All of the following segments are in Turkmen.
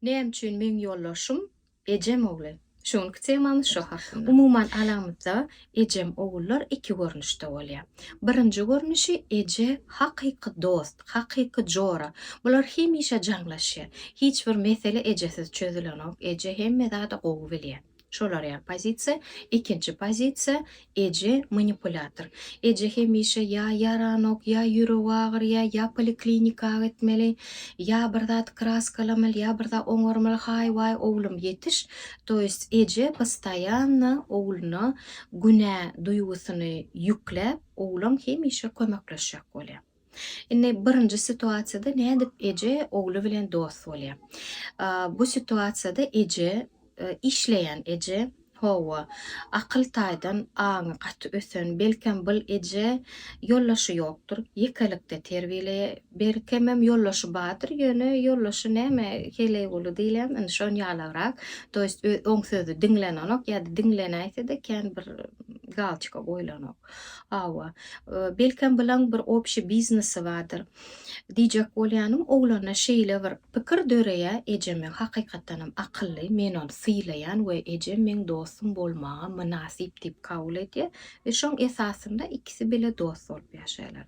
Näme üçin men ýollaşym ejem ogly. Şonu kıçamamız şu hakynda. Umuman alamyzda ejem ogullar iki görnüşde bolýar. Birinji görnüşi eje hakyky dost, hakyky jora. Bular hemişe jaňlaşýar. Hiç bir mesele ejesiz çözülenok. Eje hemme zada gowy bilýär. Şolar ýa pozisiýa. Ikinji pozisiýa eje manipulator. Eje hemişe ya yaranok, ya ýüregi agyr, ya poliklinikaga gitmeli, ya bir zat kraskalamaly, ya bir zat oňarmaly. Hay way oglum yetiş. Toýst eje postoýanna ogluny günä duýgusyny ýükläp, oglum hemişe kömekleşjek bolýar. Indi birinji situasiýada nädip eje oglu bilen dost bolýar. Bu situasiýada eje işleyen eje howa akyl taýdan aňy gaty ösen belkem bil eje ýollaşy ýokdur. Ýekelikde terbiýele berkem hem ýollaşy badyr. Ýöne ýollaşy näme hele bolu diýlem. Indi şon ýalagrak. Toýst oň sözü diňlenenok ýa-da diňlenäýse-de kän bir galçyka goýlanok. Hawa belkem bilen bir opşy biznesi bardyr. Diýjek bolýanym oglana şeýle bir pikir döreýär. Ejem men hakykatdanam akylly, men onu sylaýan we ejem men dostum bolmaga münasip diýip kabul edýär we şoň esasynda ikisi bile dost bolup ýaşaýarlar.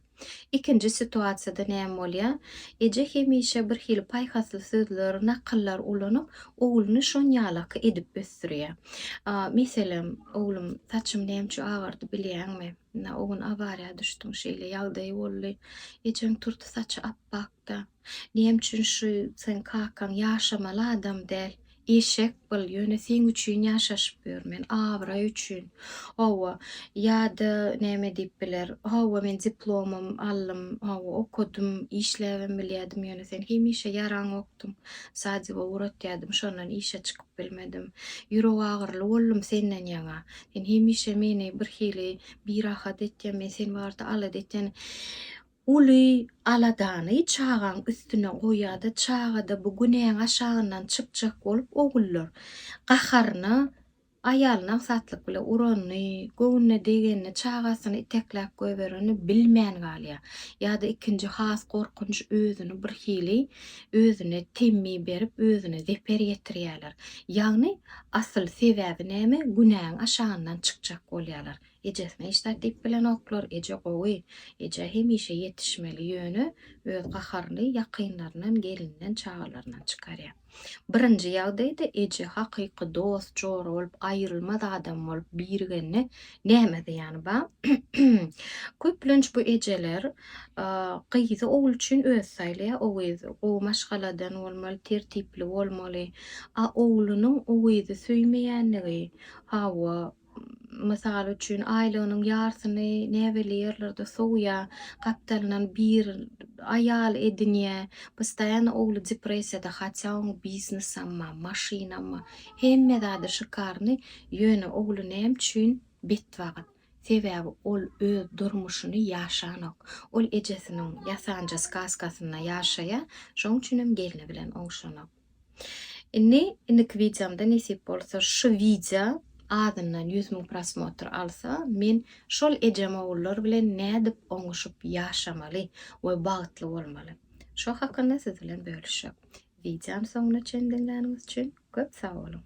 İkinji situasiýada näme bolýar? Eje hemişe bir hili paýhasly sözler, nakyllar ulanyp ogluny şon ýalaky edip ösdürýär. Meselem, oglum saçym näme agyrdy bilýärmi? O gün avariýa düşdüm şeýle ýagdaý boldy. Ejem turdy saçy appakda. Näme üçin şu sen kakan ýaşamaly adam däl. Eşek bol ýöne sen üçin ýaşaşyp börmen, awra üçin. Hawa ýa-da näme diýip biler. Hawa men diplomum aldym, hawa okudum, işläwem bilýärdim ýöne sen hemişe ýaraň okdum. Sadece uğratýardım, şondan işe çykyp bilmedim. Ýüregi agyrly boldum senden ýaňa. Sen hemişe meni bir hili birahat etýän, men sen barda alad etýän. Uly aladany çağan üstüne goýýardy. Çağada bu günäň aşagyndan çypjak bolup ogullar gaharyny aýalyna satlyk bilen urany, göwnüne degeni çağasyny itekläp goýbereni bilmän galýar. Ýa-da ikinji has korkunç özüni bir hili özüne temmi berip özüne zeper ýetirýärler. Ýagny asyl sebäbi näme? Günäň aşagyndan çykjak bolýarlar. Ejesine işler diýip bilen oklar, eje gowy, eje hemişe yetişmeli ýöne öz gaharyny ýakynlarynyň gelinden çağalaryndan çykarýar. Birinji ýagdaýda eje hakyky dost, jora bolup aýrylmaz adam bolup birgeni näme diýýäni ba? Köplenç bu ejeler gyzy ogul üçin öz saýlaýar, o gyzy o maşgaladan bolmaly, tertipli bolmaly. Oglunyň o gyzy söýmeýänligi, hawa mysal üçin aýlygynyň ýarsyny näme bilerler-de soňya gapdalynan bir aýal edinýär. Postoýan ogly depressiýada, hatça oň biznesama, maşinama, hemme zady şykarny ýöne ogly näme üçin betwagat. Sebäbi ol öz durmuşyny ýaşanok. Ol ejesiniň ýasanjy skaskasyna ýaşaýar, şoň üçin hem gelini bilen oňşanok. Indiki videomda nesip bolsa şu video adından 100.000 prosmotr alsa, men şol ejem ogullar bilen nädip oňuşup ýaşamaly we bagtly bolmaly. Şo hakynda siz bilen bölüşýär. Videom soňuna çendiňleriniz üçin köp sag bolun.